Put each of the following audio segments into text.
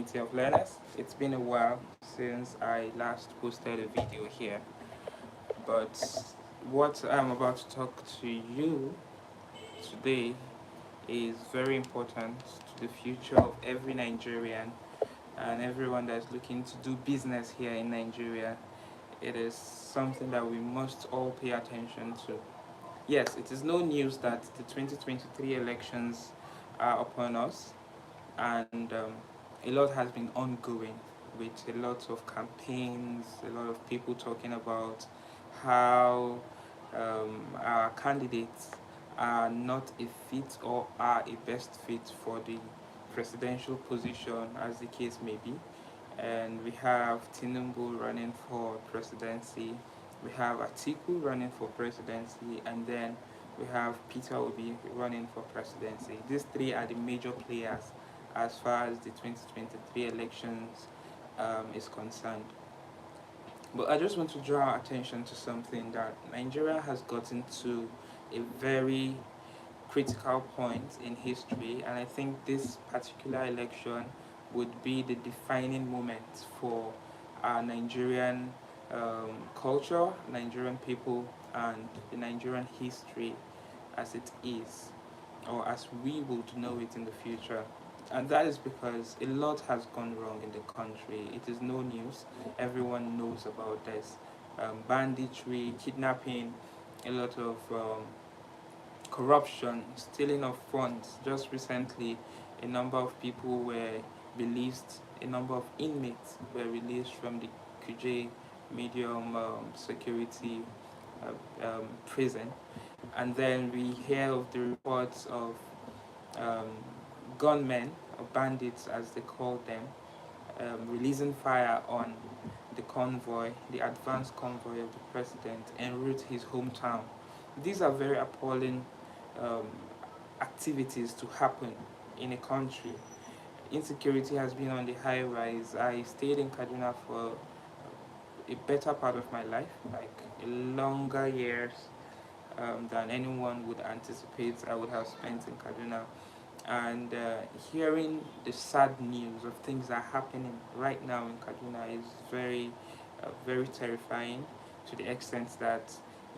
community of learners. It's been a while since I last posted a video here, but what I'm about to talk to you today is very important to the future of every Nigerian and everyone that's looking to do business here in Nigeria. It is something that we must all pay attention to. Yes, it is no news that the 2023 elections are upon us, and a lot has been ongoing with a lot of campaigns, a lot of people talking about how our candidates are not a fit or are a best fit for the presidential position, as the case may be. And we have Tinubu running for presidency, we have Atiku running for presidency, and then we have Peter Obi running for presidency. These three are the major players as far as the 2023 elections is concerned. But I just want to draw our attention to something that Nigeria has gotten to a very critical point in history, and I think this particular election would be the defining moment for our Nigerian culture, Nigerian people, and the Nigerian history as it is, or as we would know it in the future. And that is because a lot has gone wrong in the country. It is no news. Everyone knows about this. Banditry, kidnapping, a lot of corruption, stealing of funds. Just recently, a number of people were released, a number of inmates were released from the Kuje medium security prison. And then we hear of the reports of um, gunmen, or bandits as they call them, releasing fire on the convoy, the advanced convoy of the president, en route his hometown. These are very appalling um, activities to happen in a country. Insecurity has been on the high rise. I stayed in Kaduna for a better part of my life, like a longer years than anyone would anticipate I would have spent in Kaduna. And hearing the sad news of things that are happening right now in Kaduna is very terrifying, to the extent that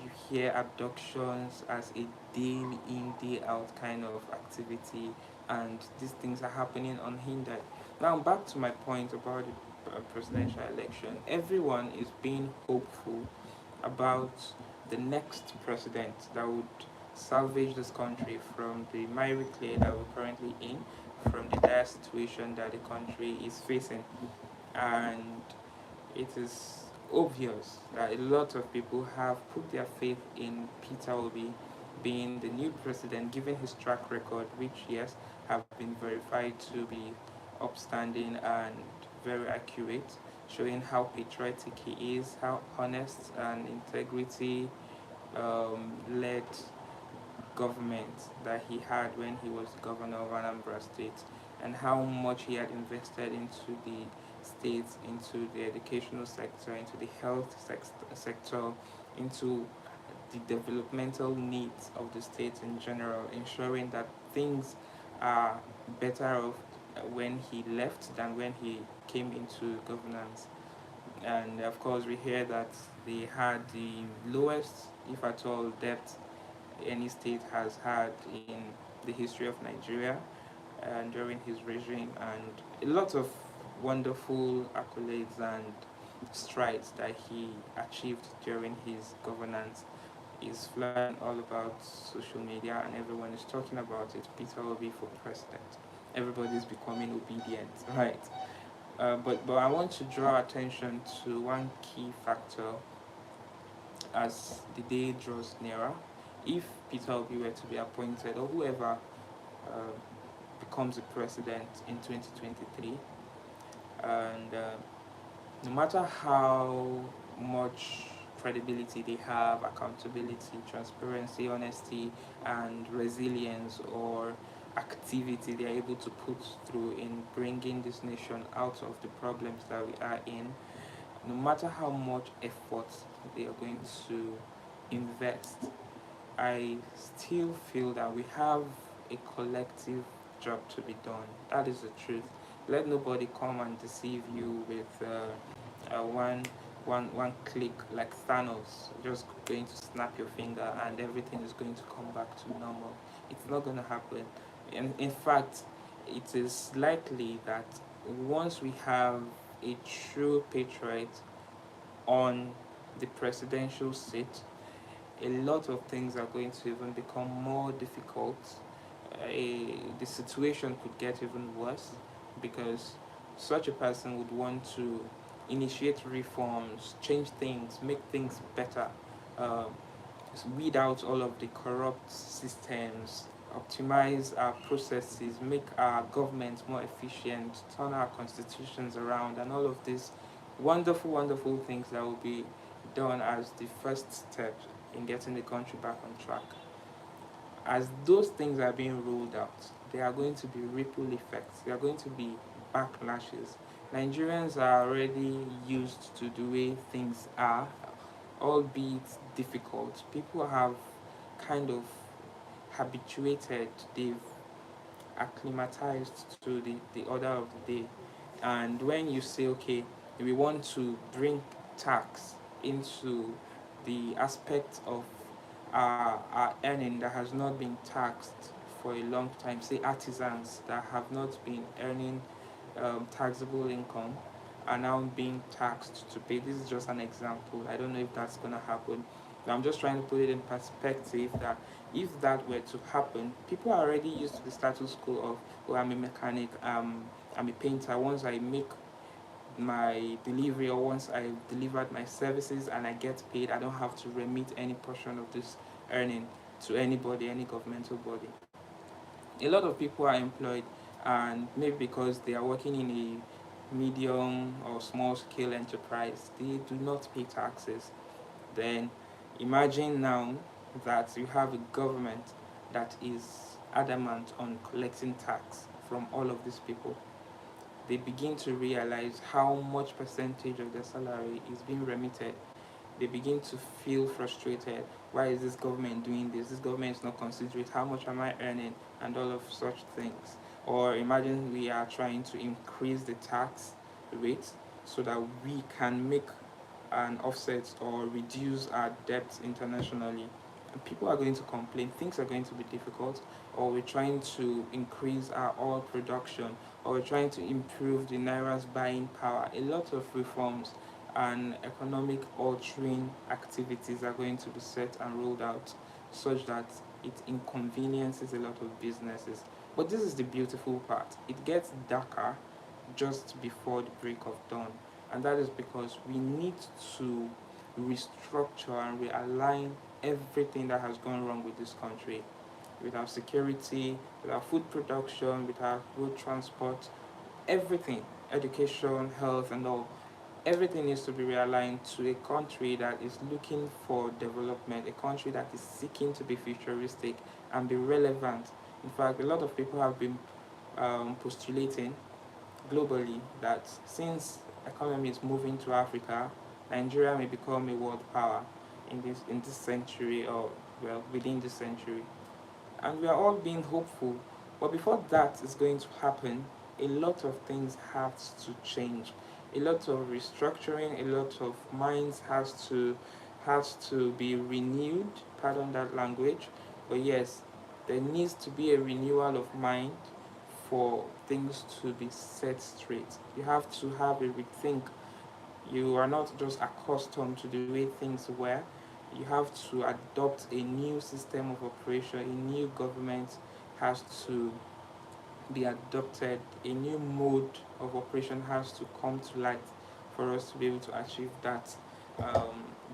you hear abductions as a day in, day out kind of activity, and these things are happening unhindered. Now, back to my point about the presidential election. Everyone is being hopeful about the next president that would salvage this country from the miry clay that we're currently in, from the dire situation that the country is facing. And it is obvious that a lot of people have put their faith in Peter Obi being the new president, given his track record, which, yes, have been verified to be upstanding and very accurate, showing how patriotic he is, how honest and integrity led government that he had when he was governor of Anambra State, and how much he had invested into the state, into the educational sector, into the health sector, into the developmental needs of the state in general, ensuring that things are better off when he left than when he came into governance. And of course, we hear that they had the lowest, if at all, debt any state has had in the history of Nigeria during his regime, and a lot of wonderful accolades and strides that he achieved during his governance is flying all about social media, and everyone is talking about it. Peter Obi for president. Everybody's becoming obedient, right? But I want to draw attention to one key factor as the day draws nearer. If Peter Obi were to be appointed, or whoever uh, becomes the president in 2023, and no matter how much credibility they have, accountability, transparency, honesty, and resilience or activity they are able to put through in bringing this nation out of the problems that we are in, no matter how much effort they are going to invest, I still feel that we have a collective job to be done. That is the truth. Let nobody come and deceive you with one click like Thanos, just going to snap your finger and everything is going to come back to normal. It's not going to happen. In fact, it is likely that once we have a true patriot on the presidential seat, a lot of things are going to even become more difficult. The situation could get even worse because such a person would want to initiate reforms, change things, make things better, um, weed out all of the corrupt systems, optimize our processes, make our government more efficient, turn our constitutions around, and all of these wonderful, wonderful things that will be done as the first step in getting the country back on track. As those things are being rolled out, there are going to be ripple effects, there are going to be backlashes. Nigerians are already used to the way things are, albeit difficult. People have kind of habituated, they've acclimatized to the order of the day. And when you say, okay, we want to bring tax into the aspect of our earning that has not been taxed for a long time, say artisans that have not been earning taxable income are now being taxed to pay. This is just an example. I don't know if that's going to happen. But I'm just trying to put it in perspective that if that were to happen, people are already used to the status quo of, oh, I'm a mechanic, I'm a painter. Once I make my delivery or once I delivered my services and I get paid, I don't have to remit any portion of this earning to anybody, any governmental body. A lot of people are employed, and maybe because they are working in a medium or small scale enterprise, they do not pay taxes. Then imagine now that you have a government that is adamant on collecting tax from all of these people. They begin to realize how much percentage of their salary is being remitted. They begin to feel frustrated. Why is this government doing this? This government is not considerate. How much am I earning? And all of such things. Or imagine we are trying to increase the tax rate so that we can make an offset or reduce our debt internationally. And people are going to complain, things are going to be difficult, or we're trying to increase our oil production, or we're trying to improve the Naira's buying power. A lot of reforms and economic altering activities are going to be set and rolled out such that it inconveniences a lot of businesses. But this is the beautiful part. It gets darker just before the break of dawn. And that is because we need to restructure and realign everything that has gone wrong with this country, with our security, with our food production, with our road transport, everything, education, health, and all. Everything needs to be realigned to a country that is looking for development, a country that is seeking to be futuristic and be relevant. In fact, a lot of people have been postulating globally that since economy is moving to Africa, Nigeria may become a world power in this century, or well, within this century. And we are all being hopeful. But before that is going to happen, a lot of things have to change. A lot of restructuring, a lot of minds has to be renewed. Pardon that language, but yes, there needs to be a renewal of mind for things to be set straight. You have to have a rethink. You are not just accustomed to the way things were. You have to adopt a new system of operation. A new government has to be adopted. A new mode of operation has to come to light for us to be able to achieve that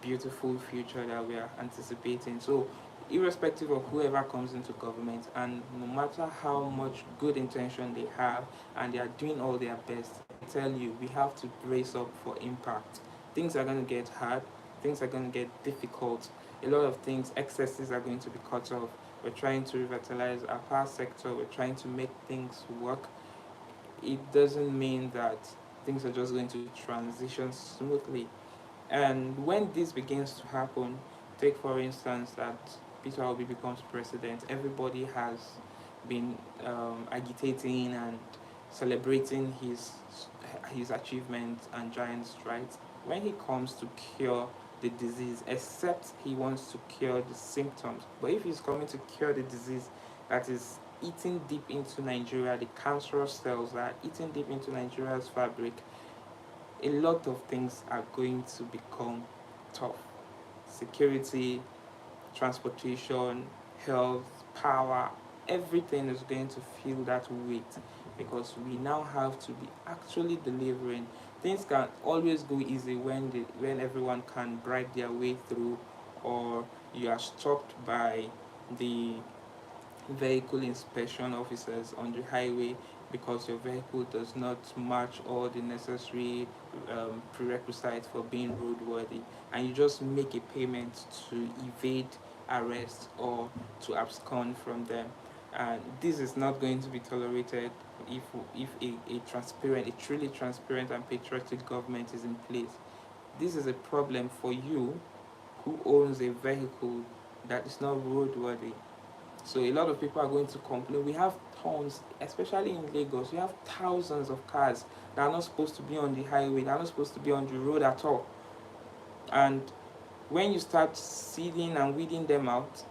beautiful future that we are anticipating. So, irrespective of whoever comes into government, and no matter how much good intention they have, and they are doing all their best, I tell you, we have to brace up for impact. Things are going to get hard, things are going to get difficult. A lot of things, excesses are going to be cut off. We're trying to revitalize our power sector, we're trying to make things work. It doesn't mean that things are just going to transition smoothly. And when this begins to happen, take for instance that Peter Obi becomes president, everybody has been agitating and celebrating his achievements and giant strides. When he comes to cure the disease, except he wants to cure the symptoms. But if he's coming to cure the disease that is eating deep into Nigeria, the cancerous cells that are eating deep into Nigeria's fabric, a lot of things are going to become tough. Security, transportation, health, power, everything is going to feel that weight because we now have to be actually delivering. Things can always go easy when everyone can bribe their way through, or you are stopped by the vehicle inspection officers on the highway because your vehicle does not match all the necessary prerequisites for being roadworthy, and you just make a payment to evade arrest or to abscond from them. And this is not going to be tolerated if a transparent, a truly transparent and patriotic government is in place. This is a problem for you who owns a vehicle that is not roadworthy. So a lot of people are going to complain. We have tons, especially in Lagos, we have thousands of cars that are not supposed to be on the highway, that are not supposed to be on the road at all. And when you start seeding and weeding them out,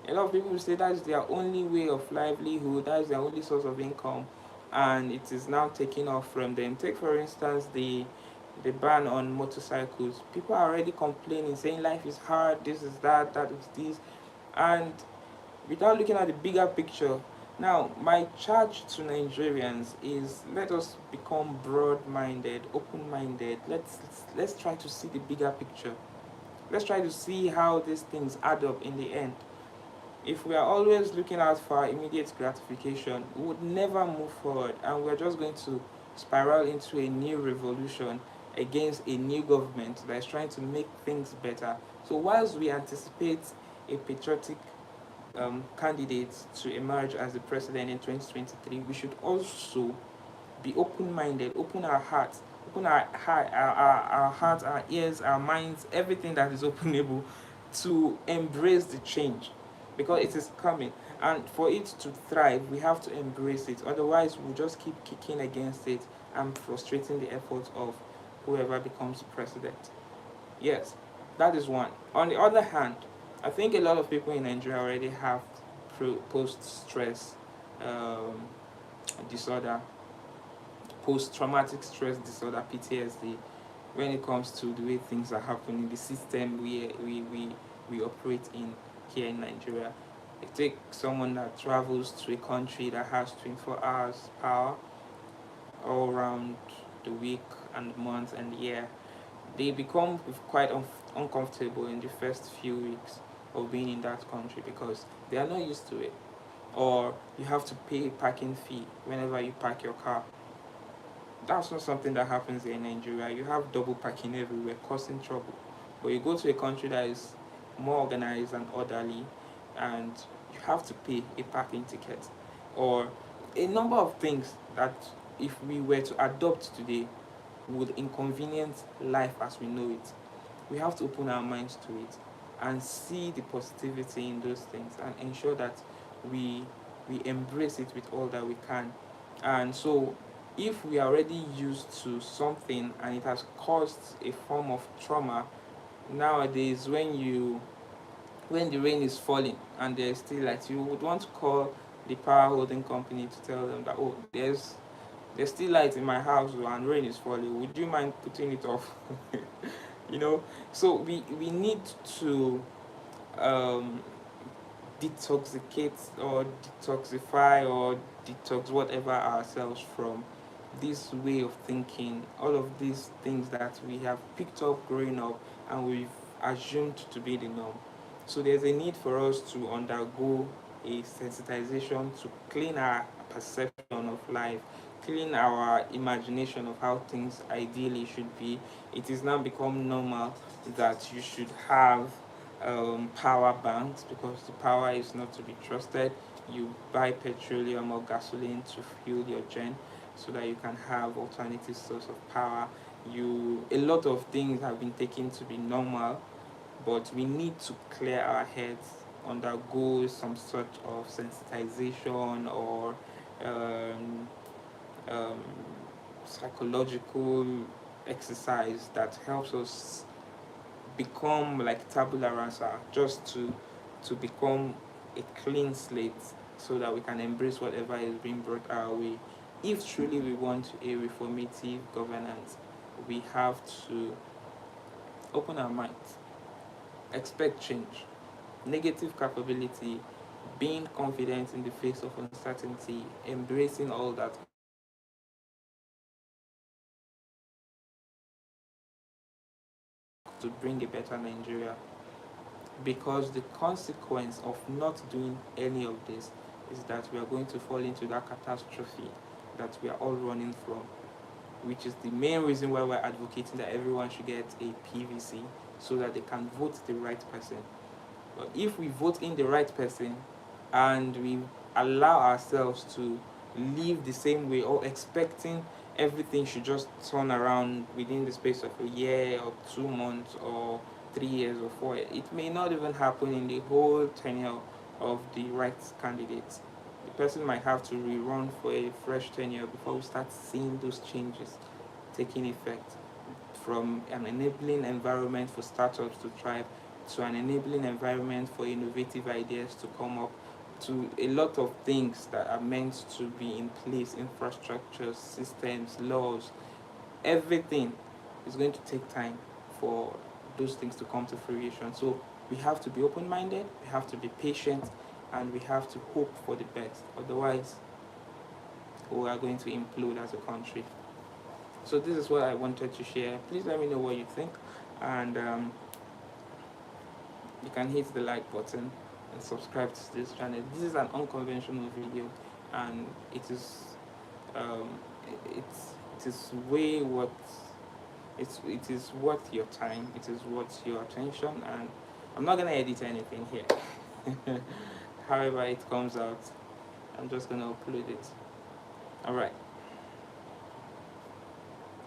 a lot of people will say that's their only way of livelihood, that's their only source of income, and it is now taking off from them. Take for instance the ban on motorcycles. People are already complaining, saying life is hard, this is that, that is this, and without looking at the bigger picture. Now, my charge to Nigerians is let us become broad-minded, open-minded. Let's try to see the bigger picture. Let's try to see how these things add up in the end. If we are always looking out for our immediate gratification, we would never move forward, and we're just going to spiral into a new revolution against a new government that is trying to make things better. So whilst we anticipate a patriotic candidates to emerge as the president in 2023, we should also be open-minded, open our hearts, open our hearts, our ears, our minds, everything that is openable to embrace the change because it is coming. And for it to thrive, we have to embrace it. Otherwise, we'll just keep kicking against it and frustrating the efforts of whoever becomes president. Yes, that is one. On the other hand, I think a lot of people in Nigeria already have post-stress um, disorder, post-traumatic stress disorder (PTSD), when it comes to the way things are happening, the system we operate in here in Nigeria. You take someone that travels to a country that has 24 hours power all around the week and month and year, they become quite uncomfortable in the first few weeks of being in that country because they are not used to it. Or you have to pay a parking fee whenever you park your car. That's not something that happens here in Nigeria. You have double parking everywhere, causing trouble. But you go to a country that is more organized and orderly, and you have to pay a parking ticket. Or a number of things that, if we were to adopt today, would inconvenience life as we know it. We have to open our minds to it and see the positivity in those things and ensure that we we embrace it with all that we can. And so if we are already used to something and it has caused a form of trauma, nowadays when the rain is falling and there's still light, you would want to call the power holding company to tell them that, oh, there's still light in my house and rain is falling, would you mind putting it off? you know so we need to um detoxicate or detoxify or detox whatever ourselves from this way of thinking, all of these things that we have picked up growing up and we've assumed to be the norm. So there's a need for us to undergo a sensitization to clean our perception of life, clean our imagination of how things ideally should be. It is now become normal that you should have power banks because the power is not to be trusted. You buy petroleum or gasoline to fuel your gen so that you can have alternative source of power. A lot of things have been taken to be normal, but we need to clear our heads, undergo some sort of sensitization or um, um, psychological exercise that helps us become like tabula rasa, just to become a clean slate, so that we can embrace whatever is being brought our way. If truly we want a reformative governance, we have to open our minds, expect change, negative capability, being confident in the face of uncertainty, embracing all that to bring a better Nigeria. Because the consequence of not doing any of this is that we are going to fall into that catastrophe that we are all running from, which is the main reason why we're advocating that everyone should get a PVC, so that they can vote the right person. But if we vote in the right person and we allow ourselves to live the same way, or expecting everything should just turn around within the space of a year or 2 months or 3 years or 4 years, it may not even happen in the whole tenure of the right candidate. The person might have to rerun for a fresh tenure before we start seeing those changes taking effect, from an enabling environment for startups to thrive, to an enabling environment for innovative ideas to come up, to a lot of things that are meant to be in place: infrastructures, systems, laws. Everything is going to take time for those things to come to fruition. So we have to be open minded, we have to be patient, and we have to hope for the best. Otherwise, we are going to implode as a country. So this is what I wanted to share. Please let me know what you think, and you can hit the like button and subscribe to this channel. This is an unconventional video, and um, it is way worth it is worth your time. It is worth your attention, and I'm not gonna edit anything here. However it comes out, I'm just gonna upload it. All right,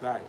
bye.